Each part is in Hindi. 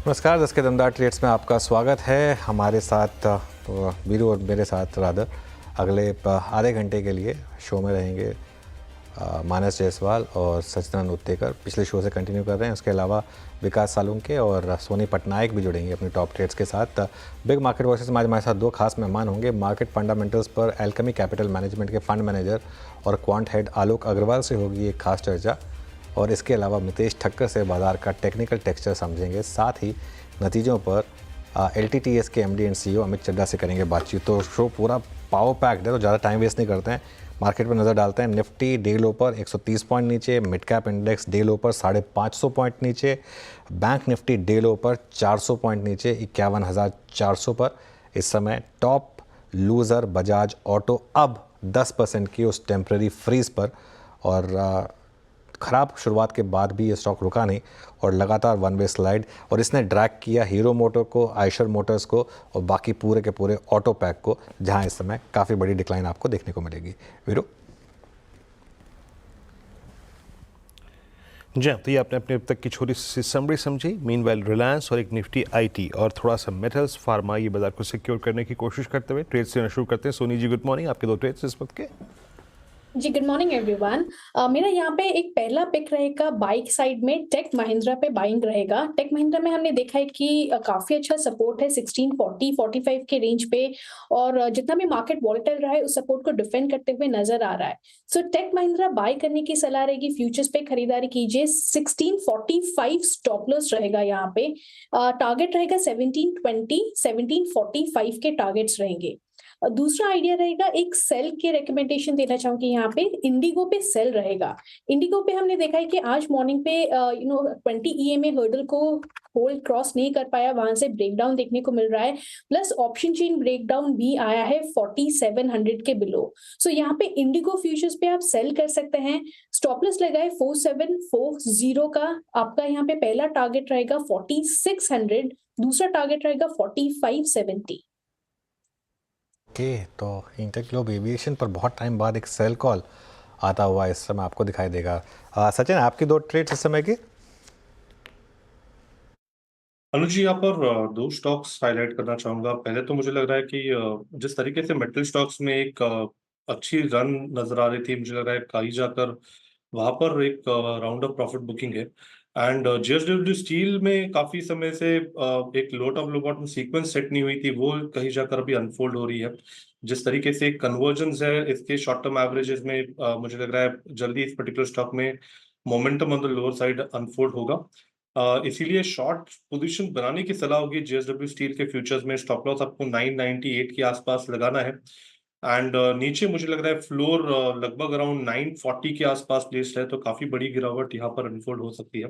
नमस्कार, दस के दमदार ट्रेड्स में आपका स्वागत है। हमारे साथ वीरू और मेरे साथ रादर अगले आधे घंटे के लिए शो में रहेंगे मानस जायसवाल और सचिदानंद उत्तेकर। पिछले शो से कंटिन्यू कर रहे हैं। उसके अलावा विकास सालुंके और सोनी पटनायक भी जुड़ेंगे अपने टॉप ट्रेड्स के साथ। बिग मार्केट वॉइसेस में आज हमारे साथ दो खास मेहमान होंगे। मार्केट फंडामेंटल्स पर एल्केमी कैपिटल मैनेजमेंट के फंड मैनेजर और क्वांट हेड आलोक अग्रवाल से होगी एक खास चर्चा, और इसके अलावा मितेश ठक्कर से बाजार का टेक्निकल टेक्सचर समझेंगे। साथ ही नतीजों पर LTTS के MD and CEO Amit Chadha से करेंगे बातचीत। तो शो पूरा पावर पैक्ड है, तो ज़्यादा टाइम वेस्ट नहीं करते हैं, मार्केट पर नज़र डालते हैं। निफ्टी डे लो पर 130 पॉइंट नीचे, मिड कैप इंडेक्स डे लो पर 550 पॉइंट नीचे, बैंक निफ्टी डे लो पर 400 पॉइंट नीचे 51,400 पर। इस समय टॉप लूज़र बजाज ऑटो अब 10% की उस टेम्प्रेरी फ्रीज पर, और ख़राब शुरुआत के बाद भी ये स्टॉक रुका नहीं और लगातार वन वे स्लाइड, और इसने ड्रैग किया हीरो मोटर को, आयशर मोटर्स को और बाकी पूरे के पूरे ऑटो पैक को, जहां इस समय काफ़ी बड़ी डिक्लाइन आपको देखने को मिलेगी। वीरू जी हाँ, तो ये आपने अपने अब तक की छोटी सी समरी समझी। मीनवाइल रिलायंस और एक निफ्टी IT और थोड़ा सा मेटल्स फार्मा ये बाजार को सिक्योर करने की कोशिश करते हुए ट्रेड से शुरू करते हैं। Soni ji, good morning. आपके दो ट्रेड्स इस वक्त के? जी, गुड मॉर्निंग एवरीवन। मेरा यहाँ पे एक पहला पिक रहेगा बाइक साइड में, टेक महिंद्रा पे बाइंग रहेगा। टेक महिंद्रा में हमने देखा है कि काफी अच्छा सपोर्ट है 1640-45 के रेंज पे, और जितना भी मार्केट वॉलेटाइल रहा है उस सपोर्ट को डिफेंड करते हुए नजर आ रहा है। सो टेक महिंद्रा बाय करने की सलाह रहेगी, फ्यूचर्स पे खरीदारी कीजिए। 1645 स्टॉप लॉस रहेगा यहाँ पे। टारगेट रहेगा 1720, 1745 के टारगेट्स रहेंगे। दूसरा आइडिया रहेगा, एक सेल के रिकमेंडेशन देना चाहूंगी यहाँ पे। इंडिगो पे सेल रहेगा। इंडिगो पे हमने देखा है कि आज मॉर्निंग पे 20 EMA हर्डल को होल्ड क्रॉस नहीं कर पाया, वहां से ब्रेकडाउन देखने को मिल रहा है। प्लस ऑप्शन चेन ब्रेकडाउन भी आया है 4700 के बिलो। सो यहाँ पे इंडिगो फ्यूचर्स पे आप सेल कर सकते हैं। स्टॉप लॉस लगाए 4740 का। आपका यहाँ पे पहला टारगेट रहेगा 4600, दूसरा टारगेट रहेगा 4570। ओके, तो इंटरग्लोब एविएशन पर बहुत टाइम बाद एक सेल कॉल आता हुआ इस समय आपको दिखाई देगा। सचिन, आपकी दो ट्रेड्स इस समय की? अनुज जी, यहाँ पर दो स्टॉक्स हाईलाइट करना चाहूंगा। पहले तो मुझे लग रहा है कि जिस तरीके से मेटल स्टॉक्स में एक अच्छी रन नजर आ रही थी, मुझे लग रहा है कहीं जाकर वहां पर एक राउंड ऑफ प्रॉफिट बुकिंग है। एंड JSW स्टील में काफी समय से एक लो टॉप लो बॉटम सीक्वेंस सेट नहीं हुई थी, वो कहीं जाकर अभी अनफोल्ड हो रही है। जिस तरीके से कन्वर्जेंस है इसके शॉर्ट टर्म एवरेजेस में, मुझे लग रहा है जल्दी इस पर्टिकुलर स्टॉक में momentum on the lower side unfold होगा। इसीलिए शॉर्ट पोजीशन बनाने की सलाह होगी JSW स्टील के फ्यूचर्स में। स्टॉप लॉस आपको 998 के आसपास लगाना है। एंड नीचे मुझे लग रहा है फ्लोर लगभग अराउंड 940 के आसपास प्लेस्ड है, तो काफी बड़ी गिरावट यहाँ पर अनफोल्ड हो सकती है।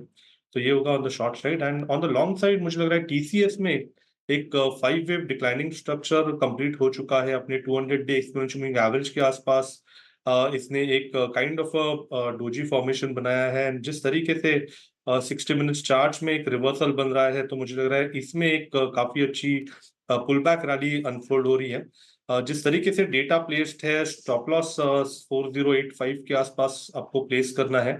तो ये होगा on the short side. And on the long side मुझे लग रहा है TCS में एक 5 वेव डिक्लाइनिंग स्ट्रक्चर कंप्लीट हो चुका है अपने 200 डे एक्सपोनेंशियल मूविंग एवरेज के आसपास। इसने एक काइंड ऑफ डोजी फॉर्मेशन बनाया है। And जिस तरीके से 60 मिनट्स चार्ट में एक रिवर्सल बन रहा है, तो मुझे लग रहा है इसमें एक काफी अच्छी पुल बैक रैली अनफोल्ड हो रही है। जिस तरीके से डेटा प्लेस्ड है, स्टॉप लॉस 4085 के आसपास आपको प्लेस करना है।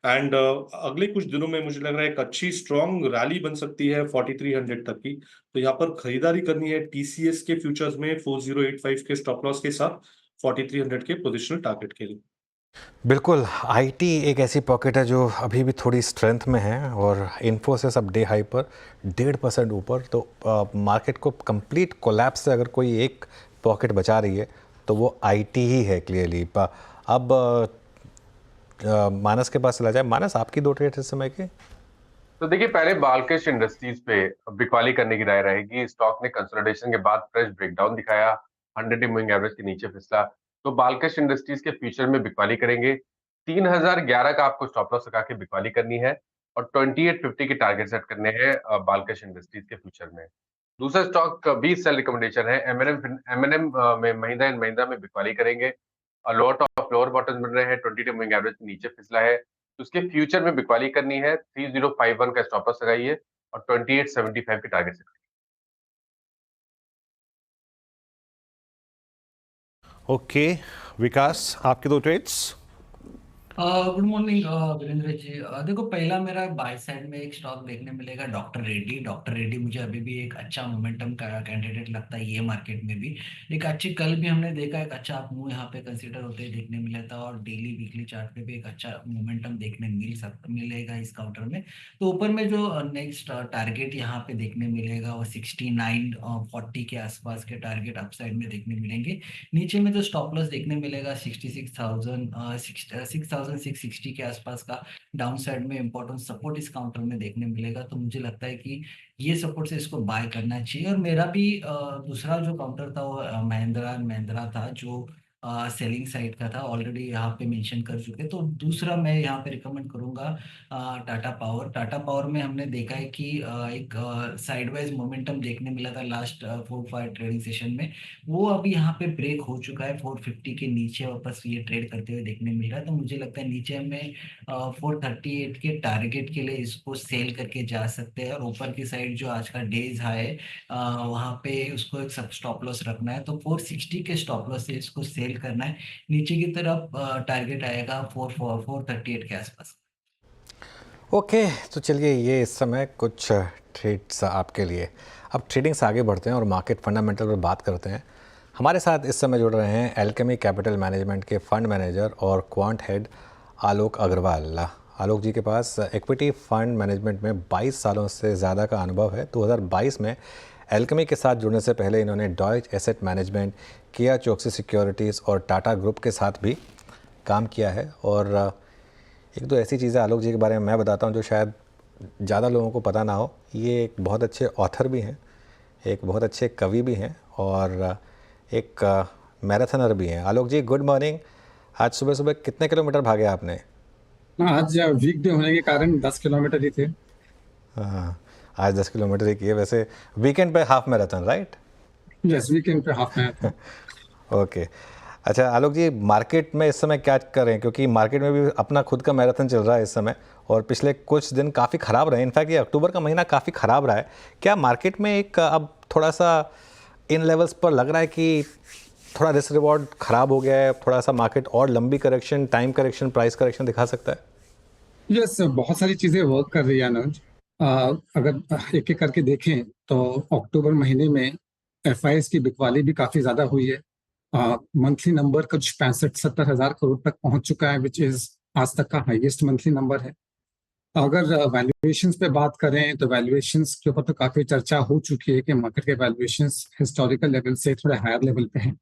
एंड अगले कुछ दिनों में मुझे लग रहा है एक अच्छी स्ट्रॉन्ग रैली बन सकती है 4300 तक की। तो यहाँ पर खरीदारी करनी है TCS के फ्यूचर्स में 4085 के स्टॉप लॉस के साथ 4300 के पोजिशनल टारगेट के लिए। बिल्कुल, IT एक ऐसी पॉकेट है जो अभी भी थोड़ी स्ट्रेंथ में है, और इन्फोसिस अब डे हाई पर 1.5% ऊपर। तो मार्केट को कंप्लीट कोलैप्स से अगर कोई एक पॉकेट बचा रही है तो वो IT ही है क्लियरली। अब मानस के पास चला जाए। मानस, आपकी दो ट्रेड इस समय की? तो देखिए, पहले बालकृष्ण इंडस्ट्रीज पे बिकवाली करने की राय रहेगी। स्टॉक ने कंसोलिडेशन के बाद फ्रेश ब्रेकडाउन दिखाया, 100 मूविंग एवरेज के नीचे फिसला। तो बालकृष्ण इंडस्ट्रीज के फ्यूचर में बिकवाली करेंगे। 3011 का आपको स्टॉप लॉस लगा के बिकवाली करनी है, और 2850 के टारगेट सेट करने हैं बालकृष्ण इंडस्ट्रीज के फ्यूचर में। दूसरा स्टॉक भी सेल रिकमेंडेशन है, एमएनएम में महिंद्रा एंड महिंद्रा में बिकवाली करेंगे। लोअर टॉप लोअर बॉटम बन रहे हैं, 22 मूविंग एवरेज के नीचे फिसला है, तो उसके फ्यूचर में बिकवाली करनी है। 3051 का स्टॉप लॉस लगाइए और 2875 के टारगेट सेट। ओके विकास, आपके दो trades? Good morning Virendra ji. देखो, पहला मेरा बाय साइड में एक स्टॉक देखने मिलेगा, डॉक्टर रेड्डी मुझे अभी भी एक अच्छा मोमेंटम का कैंडिडेट लगता है। ये मार्केट में भी एक अच्छी, कल भी हमने देखा एक अच्छा मूव यहाँ पे कंसीडर होते हुए देखने मिला था, और डेली वीकली चार्ट पे भी एक अच्छा मोमेंटम देखने मिलेगा इस काउंटर में। तो ऊपर में जो नेक्स्ट टारगेट यहाँ पे देखने मिलेगा वो 6940 के आसपास के टारगेट अपसाइड में देखने मिलेंगे। नीचे में जो स्टॉप लॉस देखने मिलेगा 6660 के आसपास का डाउन साइड में इंपॉर्टेंट सपोर्ट इस काउंटर में देखने मिलेगा। तो मुझे लगता है कि ये सपोर्ट से इसको बाय करना चाहिए। और मेरा भी दूसरा जो काउंटर था वो महिंद्रा एंड महिंद्रा था, जो सेलिंग साइड का था, ऑलरेडी यहाँ पे मेंशन कर चुके। तो दूसरा मैं यहाँ पे रिकमेंड करूंगा टाटा पावर में हमने देखा है कि एक साइडवाइज मोमेंटम देखने मिला था लास्ट 4-5 ट्रेडिंग सेशन में। वो अभी यहाँ पे ब्रेक हो चुका है, 450 के नीचे वापस ये ट्रेड करते हुए देखने मिल रहा है। तो मुझे लगता है नीचे हमें 438 के टारगेट के लिए इसको सेल करके जा सकते हैं। और ऊपर की साइड जो आज का डेज हाई है, वहाँ पे उसको एक सब स्टॉप लॉस रखना है, तो 460 के स्टॉप लॉस से इसको सेल करना है। नीचे की तरफ टारगेट आएगा 438 के आसपास। ओके, तो चलिए ये इस समय कुछ ट्रेड्स आपके लिए। अब ट्रेडिंग से आगे बढ़ते हैं और मार्केट फंडामेंटल पर बात करते हैं। हमारे साथ इस समय जुड़ रहे हैं एल्केमी कैपिटल मैनेजमेंट के फंड मैनेजर और क्वांट हेड आलोक अग्रवाल। आलोक जी के पास इक्विटी फंड मैनेजमेंट में 22 सालों से ज़्यादा का अनुभव है। 2022 में एल्केमी के साथ जुड़ने से पहले इन्होंने डॉयच एसेट मैनेजमेंट, किया चोक्सी सिक्योरिटीज़ और टाटा ग्रुप के साथ भी काम किया है। और एक दो ऐसी चीज़ें आलोक जी के बारे में मैं बताता हूँ जो शायद ज़्यादा लोगों को पता ना हो। ये एक बहुत अच्छे ऑथर भी हैं, एक बहुत अच्छे कवि भी हैं और एक मैराथनर भी हैं। आलोक जी, गुड मॉर्निंग। आज सुबह सुबह कितने किलोमीटर भागे आपने? आज वीकडे होने के कारण 10 किलोमीटर ही थे। हाँ, आज 10 किलोमीटर ही किए। वैसे वीकेंड पे half marathon, right? Yes, weekend पे हाफ मैराथन। ओके। अच्छा आलोक जी, मार्केट में इस समय क्या कर रहे हैं? क्योंकि मार्केट में भी अपना खुद का मैराथन चल रहा है इस समय, और पिछले कुछ दिन काफ़ी ख़राब रहे। इनफैक्ट ये अक्टूबर का महीना काफ़ी ख़राब रहा है। क्या मार्केट में एक अब थोड़ा सा इन लेवल्स पर लग रहा है कि थोड़ा रिस्क रिवॉर्ड ख़राब हो गया है, थोड़ा सा मार्केट और लंबी correction, time correction, price correction दिखा सकता है? यस, बहुत सारी चीजें वर्क कर रही है अनुज। अगर एक एक करके देखें तो अक्टूबर महीने में एफआईएस की बिकवाली भी काफी ज्यादा हुई है। मंथली नंबर कुछ 65-70 हजार करोड़ तक पहुंच चुका है, विच इज आज तक का हाईएस्ट मंथली नंबर है। अगर वैल्यूएशंस पे बात करें तो वैल्यूएशंस के ऊपर तो काफी चर्चा हो चुकी है कि मार्केट के वैल्यूएशंस हिस्टोरिकल लेवल से थोड़े हायर लेवल पे हैं।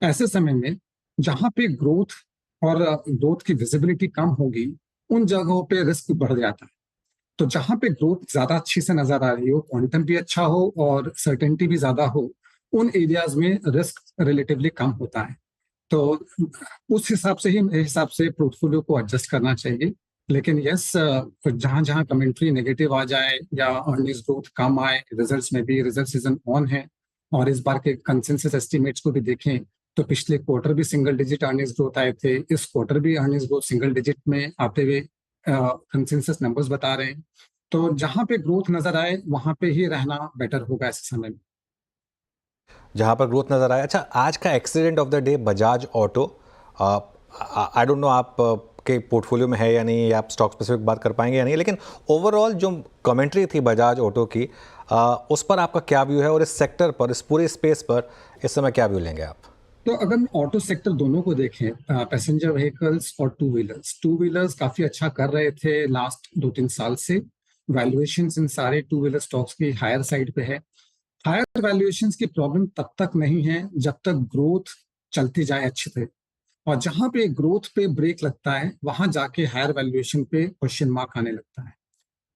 ऐसे समय में जहां पे ग्रोथ और ग्रोथ की विजिबिलिटी कम होगी, उन जगहों पे रिस्क बढ़ जाता है। तो जहां पे ग्रोथ ज्यादा अच्छी से नजर आ रही हो, क्वांटम भी अच्छा हो और सर्टेनिटी भी ज्यादा हो, उन एरियाज में रिस्क रिलेटिवली कम होता है। तो उस हिसाब से ही मेरे हिसाब से पोर्टफोलियो को एडजस्ट करना चाहिए। लेकिन यस, जहां जहां कमेंट्री नेगेटिव आ जाए या अर्निंग्स ग्रोथ कम आए, रिजल्ट्स में भी रिजल्ट सीजन ऑन है, और इस बार के कंसेंसस एस्टिमेट्स को भी देखें तो पिछले क्वार्टर भी सिंगल डिजिट अर्निंग्स ग्रोथ आए थे, इस क्वार्टर भी अर्निंग्स ग्रोथ सिंगल डिजिट में आते हुए कंसेंसस नंबर्स बता रहे हैं। तो जहां पे ग्रोथ नजर आए वहां पे ही रहना बेटर होगा ऐसे समय में। जहाँ पर ग्रोथ नज़र आया। अच्छा, आज का accident of the day Bajaj auto. I don't know आप के पोर्टफोलियो में है या नहीं, या आप स्टॉक स्पेसिफिक बात कर पाएंगे या नहीं, लेकिन ओवरऑल जो कमेंट्री थी बजाज ऑटो की, उस पर आपका क्या व्यू है, और इस सेक्टर पर, इस पूरे स्पेस पर इस समय क्या व्यू लेंगे आप? तो अगर ऑटो सेक्टर दोनों को देखें, पैसेंजर व्हीकल्स और टू व्हीलर्स काफी अच्छा कर रहे थे लास्ट 2-3 साल से। वैल्यूएशंस इन सारे टू व्हीलर स्टॉक्स की हायर साइड पे है। हायर वैल्यूएशंस की प्रॉब्लम तब तक नहीं है जब तक ग्रोथ चलती जाए अच्छे से, और जहां पे ग्रोथ पे ब्रेक लगता है वहां जाके हायर वैल्यूएशन पे क्वेश्चन मार्क आने लगता है।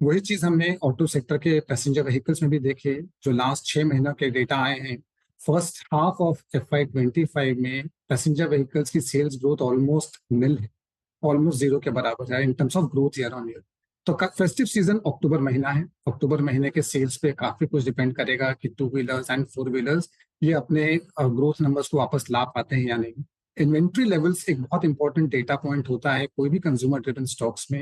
वही चीज हमने ऑटो सेक्टर के पैसेंजर व्हीकल्स में भी देखे। जो लास्ट 6 महीनों के डेटा आए हैं, फर्स्ट हाफ ऑफ FY25 में पैसेंजर व्हीकल्स की सेल्स ग्रोथ ऑलमोस्ट निल है, ऑलमोस्ट जीरो के बराबर है in terms of growth year on year. तो फेस्टिव सीजन अक्टूबर महीना है, अक्टूबर महीने के सेल्स पे काफी कुछ डिपेंड करेगा कि two wheelers and four wheelers ये अपने ग्रोथ नंबर्स को वापस ला पाते हैं या नहीं। इन्वेंट्री लेवल्स एक बहुत इंपॉर्टेंट डेटा पॉइंट होता है कोई भी कंज्यूमर ड्रिवन स्टॉक्स में,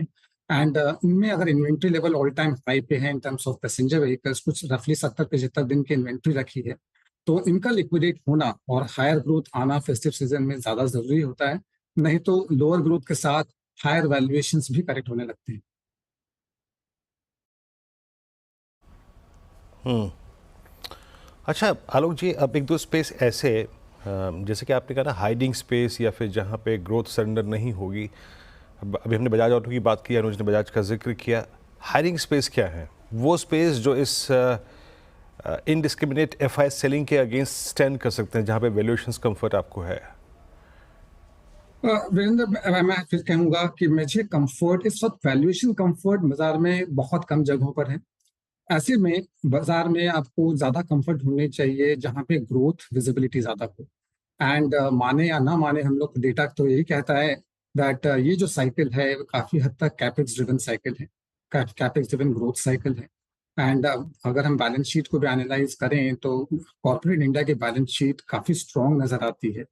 एंड इनमें अगर inventory level all time high पे है in terms of passenger vehicles, कुछ रफली 70-75 दिन की इन्वेंट्री रखी है, तो इनका लिक्विडेट होना और हायर ग्रोथ आना फेस्टिव सीजन में ज्यादा जरूरी होता है। नहीं तो लोअर ग्रोथ के साथ हायर वैल्यूएशंस भी करेक्ट होने लगते हैं। अच्छा आलोक जी, अब एक दो स्पेस ऐसे जैसे कि आपने कहा ना हाइडिंग स्पेस या फिर जहाँ पे ग्रोथ सरेंडर नहीं होगी। अभी हमने बजाज ऑटो की बात की, अनुज ने बजाज का जिक्र किया। हाइडिंग स्पेस क्या है? वो स्पेस जो इस इनडिस्क्रिमिनेट एफआई सेलिंग के अगेंस्ट स्टैंड कर सकते हैं, जहाँ पे वैल्यूएशंस कंफर्ट आपको है। वीरेंद्र, मैं फिर कहूंगा कि मुझे कंफर्ट, इस वक्त वैल्यूएशन कंफर्ट बाजार में बहुत कम जगहों पर है। ऐसे में बाजार में आपको ज्यादा कंफर्ट होने चाहिए जहां पे ग्रोथ विजिबिलिटी ज्यादा हो। एंड माने या ना माने, हम लोग डेटा तो यही कहता है दैट ये जो साइकिल है वो काफी हद तक कैपेक्स ड्रिवन साइकिल है, कैपेक्स ड्रिवन ग्रोथ साइकिल है। एंड अगर हम बैलेंस शीट को भी एनालाइज करें तो कॉर्पोरेट इंडिया की बैलेंस शीट काफी स्ट्रॉन्ग नजर आती है।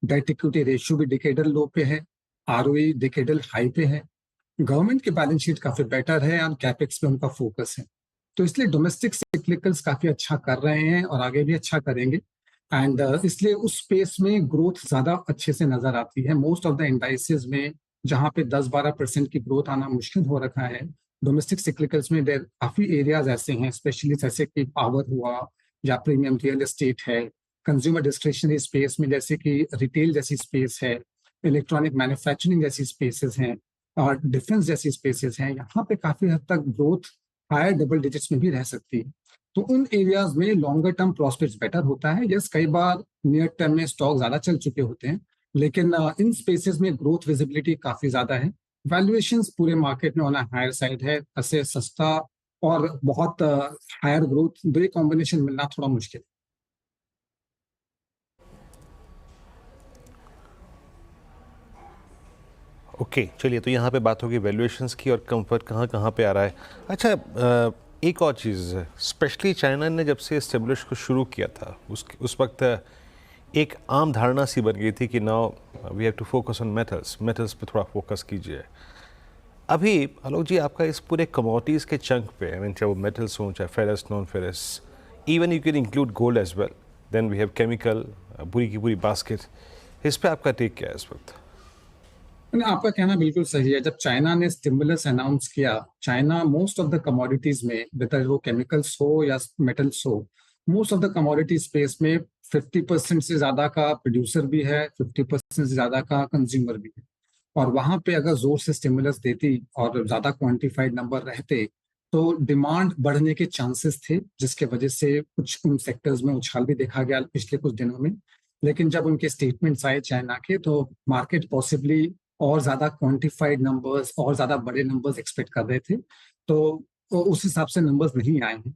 डेट इक्विटी रेशियो भी डिकेडल लो पे है, आरओई डिकेडल हाई पे है। गवर्नमेंट की बैलेंस शीट काफी बेटर है और कैपेक्स पे उनका फोकस है। तो इसलिए डोमेस्टिक सिक्लिकल्स काफी अच्छा कर रहे हैं और आगे भी अच्छा करेंगे। एंड इसलिए उस स्पेस में ग्रोथ ज्यादा अच्छे से नजर आती है। मोस्ट ऑफ द इंडाइसेस में जहां पे 10-12% की ग्रोथ आना मुश्किल हो रखा है, डोमेस्टिक सिक्लिकल्स में देर काफी एरियाज ऐसे हैं, स्पेशली जैसे कि पावर हुआ या प्रीमियम रियल एस्टेट है, कंज्यूमर डिस्क्रिशनरी स्पेस में जैसे कि रिटेल जैसी स्पेस है, इलेक्ट्रॉनिक मैन्युफैक्चरिंग जैसी स्पेसेस हैं और डिफेंस जैसी स्पेसेस हैं। यहाँ पे काफी हद तक ग्रोथ हायर डबल डिजिट्स में भी रह सकती है। तो उन एरियाज में लॉन्गर टर्म प्रॉस्पेक्ट्स बेटर होता है। यस, कई बार नियर टर्म में स्टॉक ज्यादा चल चुके होते हैं, लेकिन इन स्पेसेस में ग्रोथ विजिबिलिटी काफी ज्यादा है। वैल्यूएशंस पूरे मार्केट में ऑन हायर साइड है। ऐसे सस्ता और बहुत हायर ग्रोथ, दो कॉम्बिनेशन मिलना थोड़ा मुश्किल है। ओके, चलिए, तो यहाँ पे बात होगी वैल्यूएशंस की और कंफर्ट कहाँ कहाँ पे आ रहा है। अच्छा, एक और चीज़, स्पेशली चाइना ने जब से स्टेब्लिश को शुरू किया था उस वक्त एक आम धारणा सी बन गई थी कि now we have to focus on metals पे थोड़ा फोकस कीजिए। अभी आलोक जी, आपका इस पूरे कमोडिटीज़ के चंक पे, आई मीन चाहे वो मेटल्स हों, चाहे ferrous, non ferrous, even you can include gold as well, then we have chemical, पूरी की पूरी बास्केट, इस पे आपका टेक क्या है इस वक्त? आपका कहना बिल्कुल सही है। जब चाइना ने स्टिमुलस अनाउंस किया, China most of the commodities में, वेदर वो केमिकल्स हो या मेटल्स हो, most of the commodity space में 50% से ज्यादा का प्रोड्यूसर भी है, 50% से ज्यादा का कंज्यूमर भी है। और वहां पे अगर जोर से स्टिमुलस देती और ज्यादा क्वांटिफाइड नंबर रहते तो डिमांड बढ़ने के चांसेस थे, जिसके वजह से कुछ उन सेक्टर्स में उछाल भी देखा गया पिछले कुछ दिनों में। लेकिन जब उनके स्टेटमेंट्स आए चाइना के, तो मार्केट पॉसिबली और ज्यादा क्वांटिफाइड नंबर्स और ज्यादा बड़े नंबर्स एक्सपेक्ट कर रहे थे, तो उस हिसाब से नंबर्स नहीं आए हैं।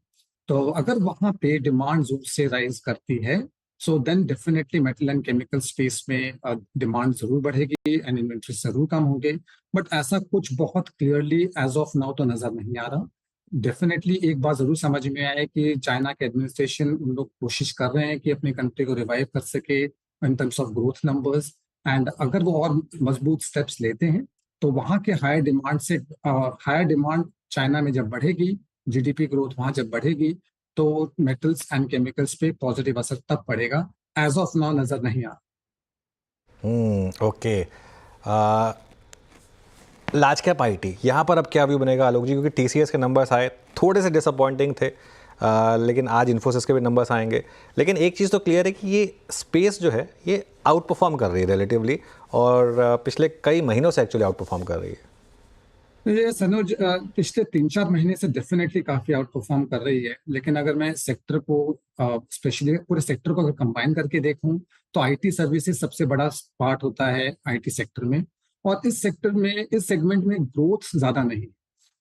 तो अगर वहां पे डिमांड जोर से राइज करती है, so then definitely metal and chemical space में डिमांड जरूर बढ़ेगी एंड इन्वेंट्री जरूर कम होंगे। बट ऐसा कुछ बहुत क्लियरली एज ऑफ नाउ तो नजर नहीं आ रहा। डेफिनेटली एक बात जरूर समझ में आए कि चाइना के एडमिनिस्ट्रेशन, उन लोग कोशिश कर रहे हैं कि अपनी कंट्री को रिवाइव कर सके in terms of growth numbers. And अगर वो और मजबूत स्टेप्स लेते हैं तो वहां के हायर डिमांड से, हायर डिमांड चाइना में जब बढ़ेगी, जीडीपी ग्रोथ वहां जब बढ़ेगी, तो मेटल्स एंड केमिकल्स पे पॉजिटिव असर तब पड़ेगा। एज ऑफ नाउ नजर नहीं आ रहा। ओके। लार्ज कैप आईटी, यहाँ पर अब क्या व्यू बनेगा आलोक जी? क्योंकि टीसीएस के नंबर्स आए, थोड़े से डिसअपॉइंटिंग थे, लेकिन आज इन्फोसिस के भी नंबर्स आएंगे। लेकिन एक चीज़ तो क्लियर है कि ये स्पेस जो है ये आउट परफॉर्म कर रही है रिलेटिवली, और पिछले कई महीनों से एक्चुअली आउट परफॉर्म कर रही है। ये सनोज पिछले 3-4 महीने से डेफिनेटली काफी आउट परफॉर्म कर रही है। लेकिन अगर मैं सेक्टर को, स्पेशली पूरे सेक्टर को अगर कंबाइन करके देखूं, तो आईटी सर्विसेज सबसे बड़ा पार्ट होता है आईटी सेक्टर में। और इस सेक्टर में, इस सेगमेंट में ग्रोथ ज्यादा नहीं।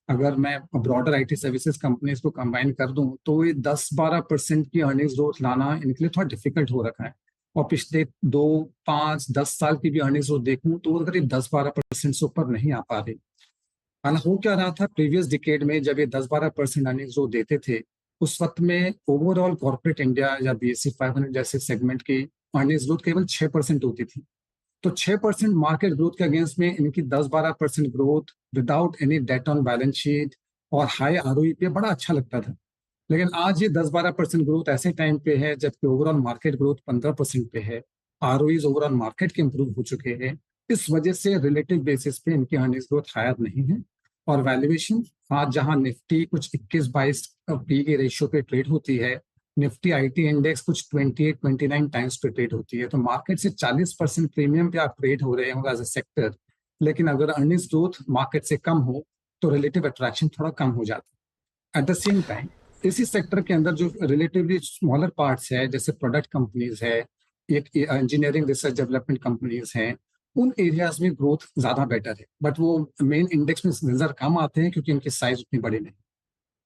अगर मैं ब्रॉडर आईटी सर्विसेज कंपनीज को कंबाइन कर दूं तो ये 10-12% की अर्निंग्स ग्रोथ लाना इनके लिए थोड़ा डिफिकल्ट हो रखा है। और पिछले 2, 5, 10 साल की भी अर्निंग्स ग्रोथ देखूं तो करीब 10-12% से ऊपर नहीं आ पा रही। हालांकि हो क्या रहा था प्रीवियस डिकेड में, जब ये 10-12% अर्निंग्स ग्रोथ देते थे, उस वक्त में ओवरऑल कॉर्पोरेट इंडिया या बीएसई 500 जैसे सेगमेंट की अर्निंग्स ग्रोथ केवल 6% होती थी। तो 6% मार्केट ग्रोथ के अगेंस्ट में इनकी 10-12% growth without any debt on balance sheet और हाई आरओई पे बड़ा अच्छा लगता था। लेकिन आज ये 10-12% ग्रोथ ऐसे टाइम पे है जबकि ओवरऑल मार्केट ग्रोथ 15% पे है, आरओईज ओवरऑल मार्केट के इंप्रूव हो चुके हैं, इस वजह से रिलेटिव बेसिस पे इनकी अर्निंग्स ग्रोथ हायर नहीं है। और वैल्यूएशन आज जहां निफ्टी कुछ 21-22 पी के रेशियो पे ट्रेड होती है, निफ्टी आईटी इंडेक्स कुछ 28-29 टाइम्स पे ट्रेड होती है, तो मार्केट से 40% प्रीमियम पे आप ट्रेड हो रहे हो एज अ सेक्टर। लेकिन अगर अर्निंग्स ग्रोथ मार्केट से कम हो तो रिलेटिव अट्रैक्शन थोड़ा कम हो जाता है। एट द सेम टाइम इसी सेक्टर के अंदर जो रिलेटिवली स्मॉलर पार्ट्स है, जैसे प्रोडक्ट कंपनीज है, एक इंजीनियरिंग रिसर्च डेवलपमेंट कंपनीज हैं, उन एरियाज में ग्रोथ ज्यादा बेटर है, बट वो मेन इंडेक्स में नजर कम आते हैं क्योंकि उनकी साइज उतनी बड़ी नहीं।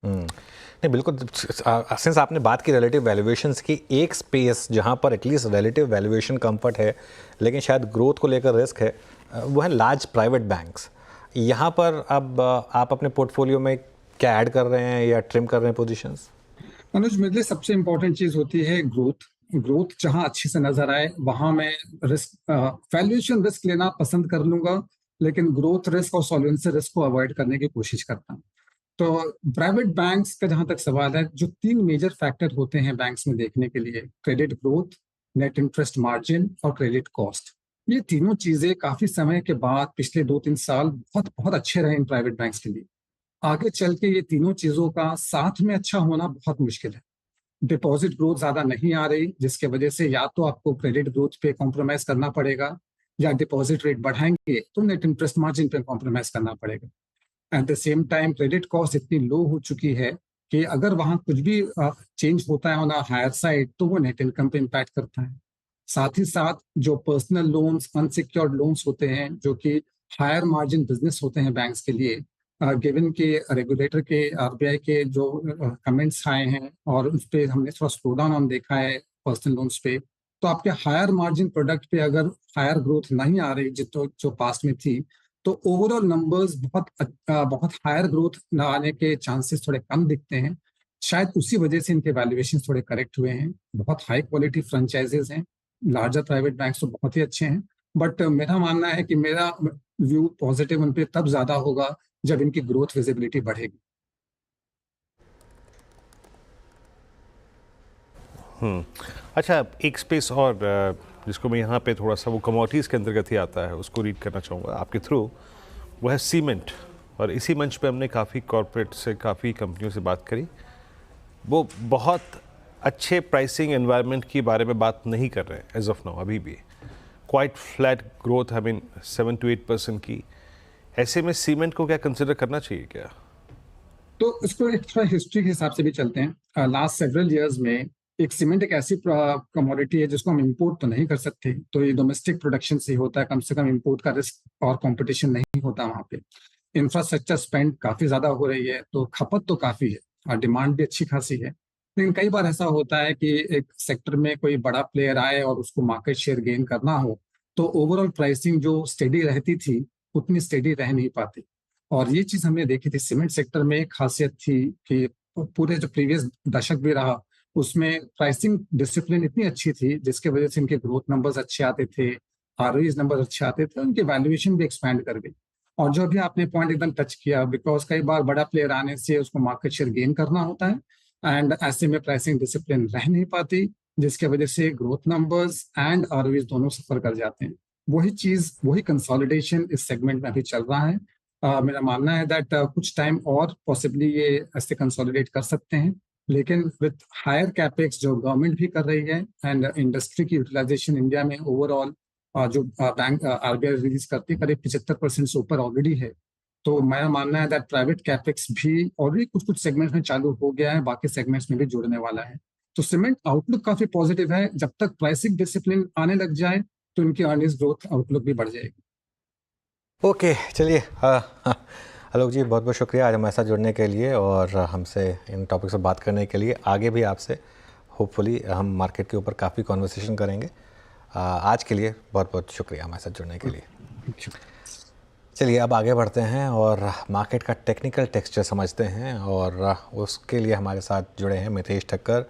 नहीं बिल्कुल, सिंस आपने बात की रिलेटिव वैल्यूएशंस की, एक स्पेस जहां पर एटलीस्ट रिलेटिव वैल्यूएशन कंफर्ट है लेकिन शायद ग्रोथ को लेकर रिस्क है, वो है लार्ज प्राइवेट बैंक्स। यहाँ पर अब आप अपने पोर्टफोलियो में क्या ऐड कर रहे हैं या ट्रिम कर रहे हैं पोजीशंस? अनुज, मेरे लिए सबसे इंपॉर्टेंट चीज होती है ग्रोथ। ग्रोथ जहां अच्छे से नजर आए वहां मैं रिस्क वैल्यूएशन रिस्क लेना पसंद कर लूंगा, लेकिन ग्रोथ रिस्क और सॉल्वेंसी रिस्क को अवॉइड करने की कोशिश करता हूँ। तो प्राइवेट बैंक्स का जहां तक सवाल है, जो 3 मेजर फैक्टर होते हैं बैंक्स में देखने के लिए, credit growth, net interest margin और क्रेडिट कॉस्ट, ये तीनों चीजें काफी समय के बाद पिछले 2-3 साल बहुत बहुत अच्छे रहे इन प्राइवेट बैंक्स के लिए। आगे चल के ये तीनों चीजों का साथ में अच्छा होना बहुत मुश्किल है। डिपॉजिट ग्रोथ ज्यादा नहीं आ रही, जिसके वजह से या तो आपको क्रेडिट ग्रोथ पे कॉम्प्रोमाइज करना पड़ेगा, या डिपॉजिट रेट बढ़ाएंगे तो नेट इंटरेस्ट मार्जिन पे कॉम्प्रोमाइज करना पड़ेगा। At the same time credit cost इतनी लो हो चुकी है कि अगर वहां कुछ भी चेंज होता है ऑन अ हायर साइड तो वो नेट इनकम पे इम्पैक्ट करता है। साथ ही साथ जो पर्सनल लोन्स, अनसिक्योर्ड लोन्स होते हैं, जो कि हायर मार्जिन बिजनेस होते हैं बैंक्स के लिए, गिवन के रेगुलेटर के, आरबीआई के जो कमेंट्स आए हैं और उस पर हमने थोड़ा स्लो डाउन हम देखा है पर्सनल लोन्स पे, तो आपके हायर मार्जिन प्रोडक्ट पे अगर हायर ग्रोथ नहीं आ रही जितो जो पास्ट में थी, तो ओवरऑल नंबर्स बहुत हायर ग्रोथ ना आने के चांसेस थोड़े कम दिखते हैं। शायद उसी वजह से इनके वैल्यूएशन थोड़े करेक्ट हुए हैं। बहुत हाई क्वालिटी फ्रेंचाइजेज हैं, लार्जर प्राइवेट बैंक्स तो बहुत ही अच्छे हैं, बट मेरा मानना है कि मेरा व्यू पॉजिटिव उन पे तब ज्यादा होगा जब इनकी ग्रोथ विजिबिलिटी बढ़ेगी। अच्छा, एक स्पेस और जिसको मैं यहाँ पे थोड़ा सा वो कमोडिटीज़ के अंतर्गत ही आता है उसको रीड करना चाहूँगा आपके थ्रू, वो है सीमेंट। और इसी मंच पे हमने काफ़ी कॉरपोरेट से, काफ़ी कंपनियों से बात करी, वो बहुत अच्छे प्राइसिंग एनवायरनमेंट के बारे में बात नहीं कर रहे हैं एज ऑफ नाउ। अभी भी quite flat growth, I mean 7 to 8% की। ऐसे में सीमेंट को क्या कंसिडर करना चाहिए क्या? तो इसको एक थोड़ा हिस्ट्री के हिसाब से भी चलते हैं। लास्ट सेवरल इयर्स में एक सीमेंट एक ऐसी कमोडिटी है जिसको हम इंपोर्ट तो नहीं कर सकते, तो ये डोमेस्टिक प्रोडक्शन से होता है, कम से कम इंपोर्ट का रिस्क और कंपटीशन नहीं होता वहाँ पे। इंफ्रास्ट्रक्चर स्पेंड काफी ज्यादा हो रही है, तो खपत तो काफी है और डिमांड भी अच्छी खासी है। लेकिन कई बार ऐसा होता है कि एक सेक्टर में कोई बड़ा प्लेयर आए और उसको मार्केट शेयर गेन करना हो, तो ओवरऑल प्राइसिंग जो स्टेडी रहती थी उतनी स्टेडी रह नहीं पाती। और ये चीज हमने देखी थी सीमेंट सेक्टर में। एक खासियत थी कि पूरे जो प्रीवियस दशक भी रहा उसमें प्राइसिंग डिसिप्लिन इतनी अच्छी थी जिसके वजह से इनके ग्रोथ नंबर्स अच्छे आते थे, आरओईज नंबर अच्छे आते थे, उनकी वैल्यूएशन भी एक्सपैंड कर गई। और जो भी आपने पॉइंट एकदम टच किया, बिकॉज कई बार बड़ा प्लेयर आने से उसको मार्केट शेयर गेन करना होता है एंड ऐसे में प्राइसिंग डिसिप्लिन रह नहीं पाती, जिसके वजह से ग्रोथ नंबर्स एंड आरओईज दोनों सफर कर जाते हैं। वही चीज, वही कंसोलिडेशन इस सेगमेंट में अभी चल रहा है। मेरा मानना है दैट कुछ टाइम और पॉसिबली ये ऐसे कंसोलिडेट कर सकते हैं, लेकिन विद हायर कैपेक्स जो गवर्नमेंट भी कर रही है एंड इंडस्ट्री की यूटिलाइजेशन इंडिया में ओवरऑल जो बैंक आरबीआई रिलीज करती है करीब 75% से ऊपर ऑलरेडी है। तो मेरा मानना है दैट प्राइवेट कैपेक्स भी ऑलरेडी कुछ कुछ सेगमेंट्स में चालू हो गया है, बाकी सेगमेंट्स में भी जुड़ने वाला है। तो सीमेंट आउटलुक काफी पॉजिटिव है। जब तक प्राइसिंग डिसिप्लिन आने लग जाए तो इनकी अर्निंग्स ग्रोथ आउटलुक भी बढ़ जाएगी। ओके, चलिए, आलोक जी बहुत बहुत शुक्रिया आज हमारे साथ जुड़ने के लिए और हमसे इन टॉपिक से बात करने के लिए। आगे भी आपसे होपफुली हम मार्केट के ऊपर काफ़ी कॉन्वर्सेशन करेंगे। आज के लिए बहुत बहुत शुक्रिया हमारे साथ जुड़ने के लिए। चलिए अब आगे बढ़ते हैं और मार्केट का टेक्निकल टेक्सचर समझते हैं, और उसके लिए हमारे साथ जुड़े हैं मितेश ठक्कर।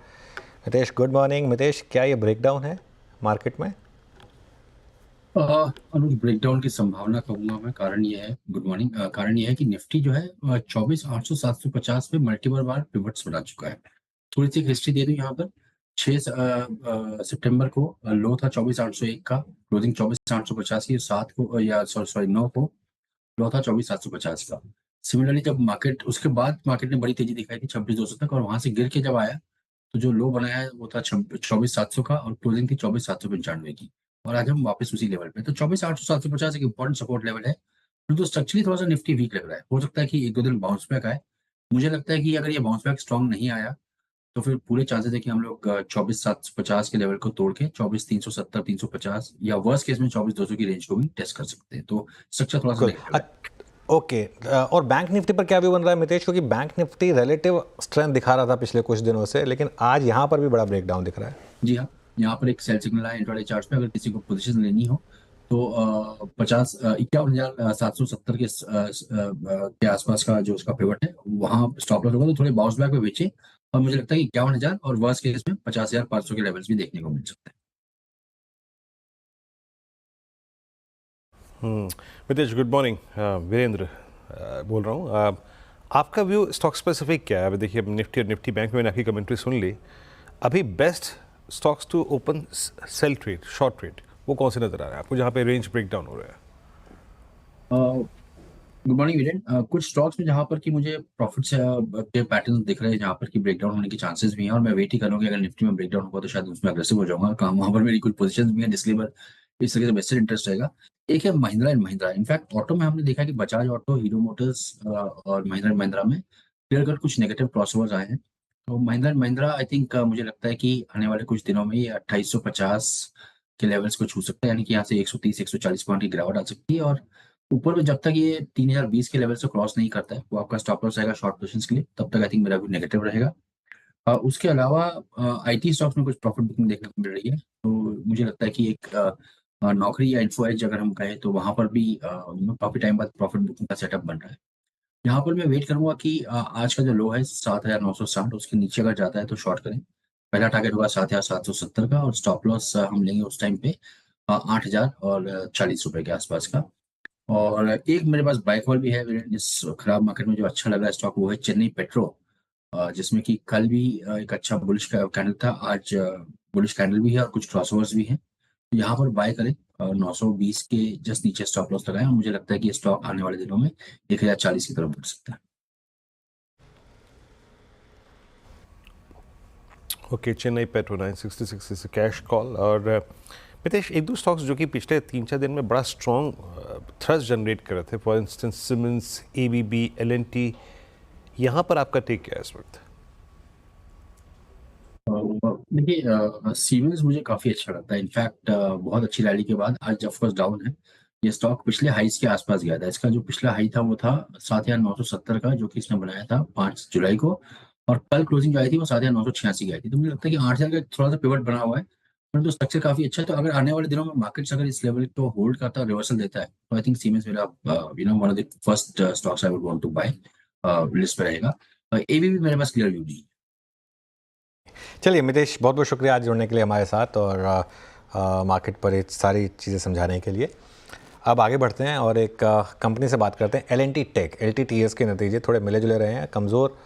Mitesh, good morning. मितेश, क्या ये ब्रेकडाउन है मार्केट में? अनुज, ब्रेकडाउन की संभावना कहूंगा मैं। कारण ये है, गुड मॉर्निंग, कारण ये है कि निफ्टी जो है 24,800 750 पे मल्टीपल बार पिवट्स बना चुका है। थोड़ी सी हिस्ट्री दे दूं यहाँ पर। 6 सितंबर को लो था 24,801 का, क्लोजिंग 24,850 की, 7 को या सॉरी 9 को लो था 24,750 का। सिमिलरली जब मार्केट उसके बाद मार्केट ने बड़ी तेजी दिखाई थी 26,200 तक, और वहां से गिर के जब आया तो जो लो बनाया है वो था 24,700 का, और क्लोजिंग थी 24,795 की, और आज हम वापस उसी लेवल पे। तो 24,800 750 एक इंपॉर्टेंट सपोर्ट लेवल है, तो स्ट्रक्चरली थोड़ा सा निफ्टी वीक लग रहा है। हो सकता है कि 1-2 दिन बाउंस बैक आए। मुझे लगता है कि अगर ये बाउंस बैक स्ट्रॉन्ग नहीं आया तो फिर पूरे चांसेस है कि हम लोग 24,750 के लेवल को तोड़ के 24,370 350 या वर्स्ट केस में 24,200 की रेंज को भी टेस्ट कर सकते हैं। तो स्ट्रक्चर थोड़ा सा नेगेटिव है। ओके, और बैंक निफ्टी पर क्या व्यू बन रहा है मितेश? क्योंकि बैंक निफ्टी रिलेटिव स्ट्रेंथ दिखा रहा था पिछले कुछ दिनों से, लेकिन आज यहाँ पर भी बड़ा ब्रेकडाउन दिख रहा है। जी हाँ, यहाँ पर एक सेल सिग्नल है इंट्राडे चार्ट पे। अगर किसी को पोजीशन लेनी हो तो 51,770 के आसपास का जो उसका पिवट है वहाँ स्टॉप लॉस होगा, तो थोड़े बाउंस बैक पे बेचे, और मुझे लगता है कि 51,000 और वर्स्ट केस में 50,500 के लेवल्स भी देखने को मिल सकते हैं। Mitesh, good morning. वीरेंद्र बोल रहा हूँ। आपका व्यू स्टॉक स्पेसिफिक क्या है? अभी देखिए, निफ्टी और निफ्टी बैंक में मैंने आपकी कमेंट्री सुन ली। अभी best stocks to open sell trade, short trade, वो कौन से नजर आ रहा है आपको जहाँ पे रेंज ब्रेकडाउन हो रहा है? Good morning Virendra. कुछ स्टॉक्स में जहाँ पर कि मुझे प्रॉफिट के पैटर्न दिख रहे हैं, जहाँ पर कि ब्रेकडाउन होने के चांसेस भी हैं, और मैं वेट ही करूँगा अगर निफ्टी में ब्रेकडाउन होगा तो शायद उसमें अग्रेसिव हो जाऊंगा। काम वहाँ पर मेरी कुछ पोजीशंस भी हैं, डिस्क्लेमर इस तरह से बेस्ट इंटरेस्ट रहेगा। एक है Mahindra and Mahindra. In fact auto में हमने देखा कि बजाज ऑटो, हीरो मोटर्स और महिंद्रा एंड महिंद्रा में क्लियर कट कुछ नेगेटिव क्रॉसओवर्स आए हैं। तो Mahindra and Mahindra I think मुझे लगता है कि आने वाले कुछ दिनों में ये 2850 के लेवल्स को छू सकता है, यानी कि यहाँ से 130-140 पॉइंट की गिरावट आ सकती है, और ऊपर में जब तक ये 3020 के लेवल से क्रॉस नहीं करता है वो आपका स्टॉप लॉस रहेगा शॉर्ट पोजीशंस के लिए, तब तक आई थिंक मेरा भी नेगेटिव रहेगा। उसके अलावा आईटी स्टॉक्स में कुछ प्रॉफिट बुकिंग देखने को मिल रही है, तो मुझे लगता है कि एक नौकरी या इन्फो एज अगर हम कहें तो वहां पर भी काफी टाइम बाद प्रॉफिट बुकिंग का सेटअप बन रहा है। यहाँ पर मैं वेट करूंगा कि आज का जो लो है 7,960, उसके नीचे अगर जाता है तो शॉर्ट करें। पहला टारगेट होगा 7,770 का, और स्टॉप लॉस हम लेंगे उस टाइम पे 8,040 रुपए के आसपास का। और एक मेरे पास बाय कॉल भी है इस खराब मार्केट में जो अच्छा लग रहा है स्टॉक, वो है चेन्नई पेट्रो, जिसमें कि कल भी एक अच्छा बुलिश कैंडल था, आज बुलिश कैंडल भी है और कुछ क्रॉसओवर्स भी हैं। तो यहाँ पर बाय करें, 920 के जस्ट नीचे स्टॉप लॉस लगाएं, और मुझे लगता है कि ये स्टॉक आने वाले दिनों में 1,040 की तरफ बढ़ सकता है। Okay, Chennai petro 966 is cash call. और मितेश, एक दो स्टॉक्स जो कि पिछले 3-4 दिन में बड़ा स्ट्रॉन्ग थ्रस्ट जनरेट कर रहे थे, for instance Siemens, ABB, L&T, यहाँ पर आपका टेक क्या है इस वक्त? देखिए, सीमेंस मुझे काफी अच्छा लगता है। इनफैक्ट बहुत अच्छी रैली के बाद आज ऑफकोर्स डाउन है। ये स्टॉक पिछले हाइस के आसपास गया था। इसका जो पिछला हाई था वो था 7,970 का, जो कि इसने बनाया था 5 जुलाई को, और कल क्लोजिंग जो आई थी वो 7,986 की आई थी। तो मुझे लगता है कि 8,000 का थोड़ा सा पिवट बना हुआ है, परंतु स्ट्रक्चर काफी अच्छा है। तो अगर आने वाले दिनों में मार्केट्स अगर इस लेवल को होल्ड करता है, रिवर्सल देता है, तो आई थिंक सीमेंस मेरा one of the first stocks I would want to buy list पे रहेगा। एबीबी मेरे पास क्लियर व्यू नहीं है। चलिए मितेश, बहुत बहुत शुक्रिया आज जुड़ने के लिए हमारे साथ और मार्केट पर ये सारी चीज़ें समझाने के लिए। अब आगे बढ़ते हैं और एक कंपनी से बात करते हैं। एल&टी टेक, LTTS के नतीजे थोड़े मिले जुले रहे हैं। कमज़ोर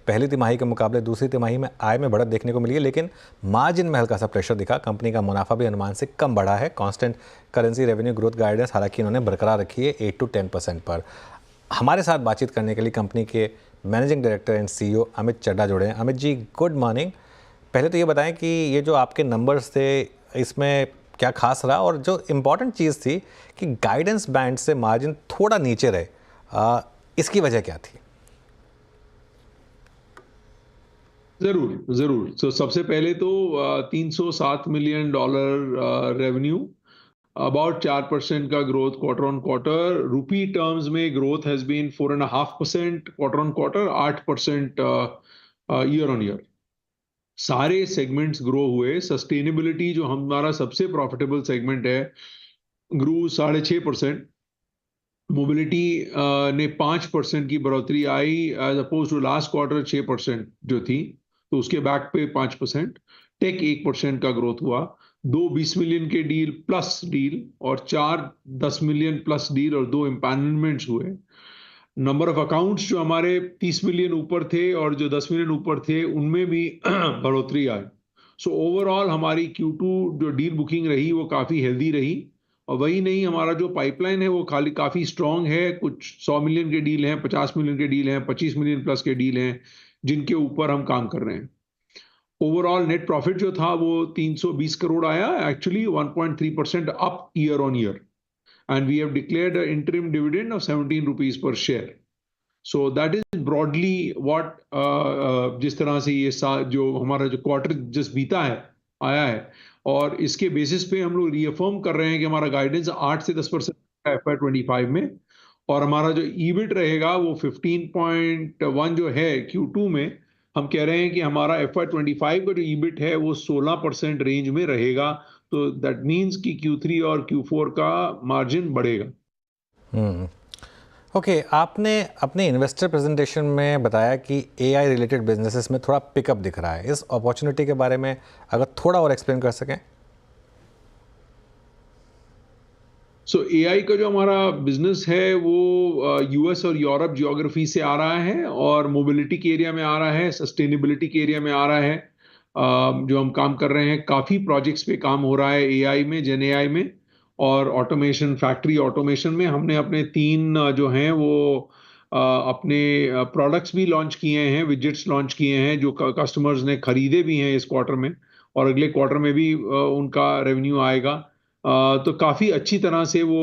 पहली तिमाही के मुकाबले दूसरी तिमाही में आय में बढ़त देखने को मिली है, लेकिन मार्जिन में हल्का सा प्रेशर दिखा। कंपनी का मुनाफा भी अनुमान से कम बढ़ा है। Constant currency revenue growth guidance हालांकि इन्होंने बरकरार रखी है 8 to 10% पर। हमारे साथ बातचीत करने के लिए कंपनी के managing director and CEO Amit Chadha जुड़े हैं। Amit ji, good morning. पहले तो ये बताएं कि ये जो आपके नंबर्स थे इसमें क्या खास रहा, और जो इम्पॉर्टेंट चीज़ थी कि गाइडेंस बैंड से मार्जिन थोड़ा नीचे रहे, इसकी वजह क्या थी? जरूर। तो सबसे पहले तो $307 मिलियन रेवेन्यू, अबाउट 4% का growth quarter on quarter. Rupee terms में growth has been 4.5% quarter on quarter, 8% year on year. सारे सेगमेंट्स ग्रो हुए। सस्टेनेबिलिटी जो हमारा सबसे प्रॉफिटेबल सेगमेंट है, ग्रो 6.5%। मोबिलिटी ने 5% की बढ़ोतरी आई, as opposed to last quarter 6% जो थी, तो उसके बैक पे 5%। टेक 1% का ग्रोथ हुआ। 2 20 मिलियन के डील प्लस डील और 4 10 मिलियन प्लस डील और 2 एम्पैनलमेंट्स हुए। नंबर ऑफ अकाउंट्स जो हमारे 30 मिलियन ऊपर थे और जो 10 मिलियन ऊपर थे, उनमें भी बढ़ोतरी आई। सो ओवरऑल हमारी Q2 जो डील बुकिंग रही वो काफ़ी हेल्दी रही, और वही नहीं, हमारा जो पाइपलाइन है वो खाली काफ़ी स्ट्रांग है। कुछ 100 मिलियन के डील हैं, 50 मिलियन के डील हैं, 25 मिलियन प्लस के डील हैं, जिनके ऊपर हम काम कर रहे हैं। ओवरऑल नेट प्रॉफिट जो था वो 320 करोड़ आया, actually 1.3% up year on year, and we have declared a interim dividend of 17 rupees per share. So that is broadly what, जिस तरह से ये जो हमारा जो क्वार्टर जस्ट बीता है आया है, और इसके बेसिस पे हम लोग रीअफर्म कर रहे हैं कि हमारा गाइडेंस 8 से 10% FY25 में, और हमारा जो ईबिट रहेगा वो 15.1 जो है Q2 में, हम कह रहे हैं कि हमारा FY25 का जो ईबिट है वो 16% रेंज में रहेगा। तो दैट मीन्स कि Q3 और Q4 का मार्जिन बढ़ेगा। ओके, आपने अपने इन्वेस्टर प्रेजेंटेशन में बताया कि AI रिलेटेड बिजनेसेस में थोड़ा पिकअप दिख रहा है। इस अपॉर्चुनिटी के बारे में अगर थोड़ा और एक्सप्लेन कर सकें। सो AI का जो हमारा बिजनेस है वो US और यूरोप जियोग्राफी से आ रहा है, और मोबिलिटी के एरिया में आ रहा है, सस्टेनेबिलिटी के एरिया में आ रहा है। जो हम काम कर रहे हैं, काफ़ी प्रोजेक्ट्स पे काम हो रहा है AI में, जेन AI में, और ऑटोमेशन, फैक्ट्री ऑटोमेशन में। हमने अपने 3 जो हैं वो अपने प्रोडक्ट्स भी लॉन्च किए हैं, विजेट्स लॉन्च किए हैं, जो कस्टमर्स ने खरीदे भी हैं इस क्वार्टर में, और अगले क्वार्टर में भी उनका रेवेन्यू आएगा। तो काफ़ी अच्छी तरह से वो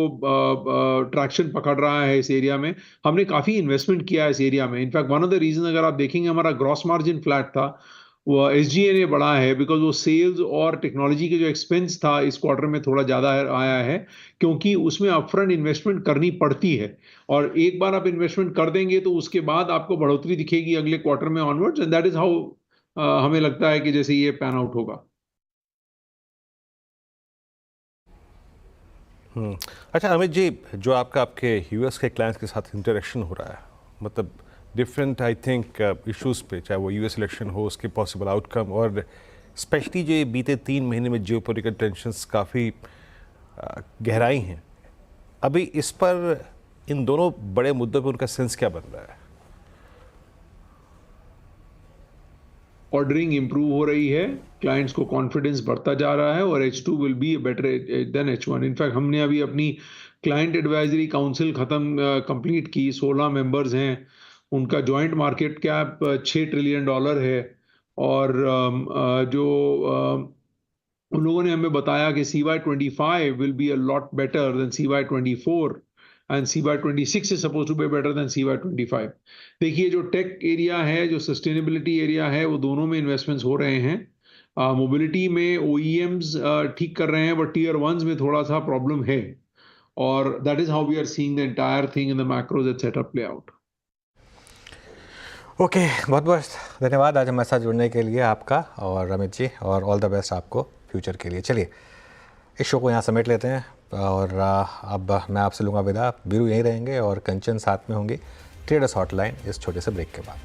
ट्रैक्शन पकड़ रहा है इस एरिया में। हमने काफ़ी इन्वेस्टमेंट किया है इस एरिया में। In fact one of the reason, अगर आप देखेंगे, हमारा ग्रॉस मार्जिन फ्लैट था, वो SG&A बढ़ा है, बिकॉज वो सेल्स और टेक्नोलॉजी के जो एक्सपेंस था इस क्वार्टर में थोड़ा ज़्यादा आया है, क्योंकि उसमें अपफ्रंट इन्वेस्टमेंट करनी पड़ती है, और एक बार आप इन्वेस्टमेंट कर देंगे तो उसके बाद आपको बढ़ोतरी दिखेगी अगले क्वार्टर में onwards, and that is how हमें लगता है कि जैसे ये पैन आउट होगा। अच्छा अमित जी, जो आपके US के क्लाइंट्स के साथ इंटरेक्शन हो रहा है, मतलब डिफरेंट आई थिंक इश्यूज़ पे, चाहे वो US इलेक्शन हो, उसके पॉसिबल आउटकम, और स्पेशली जो ये बीते 3 महीने में जियोपॉलिटिकल टेंशन्स काफ़ी गहराई हैं, अभी इस पर, इन दोनों बड़े मुद्दों पर उनका सेंस क्या बन रहा है? ऑर्डरिंग इंप्रूव हो रही है, क्लाइंट्स को कॉन्फिडेंस बढ़ता जा रहा है, और H2 will be better than H1। In fact हमने अभी अपनी क्लाइंट एडवाइजरी काउंसिल कंप्लीट की, 16 मेंबर्स हैं, उनका जॉइंट मार्केट कैप $6 ट्रिलियन है, और जो उन लोगों ने हमें बताया कि CY25 will be a lot better than CY24, and CY26 is supposed to be better than CY25। देखिए, जो टेक एरिया है, जो सस्टेनेबिलिटी एरिया है, वो दोनों में इन्वेस्टमेंट्स हो रहे हैं। मोबिलिटी में OEMs ठीक कर रहे हैं, बट टियर 1s में थोड़ा सा प्रॉब्लम है, और that is how we are seeing the entire thing in the macros etcetera play out. Okay, बहुत बहुत धन्यवाद आज हमारे साथ जुड़ने के लिए आपका, और अमित जी, और ऑल द बेस्ट आपको फ्यूचर के लिए। चलिए इस शो को यहाँ समेट लेते हैं, और अब मैं आपसे लूँगा विदा। बीरू यहीं रहेंगे और कंचन साथ में होंगी ट्रेडर्स हॉटलाइन इस छोटे से ब्रेक के बाद।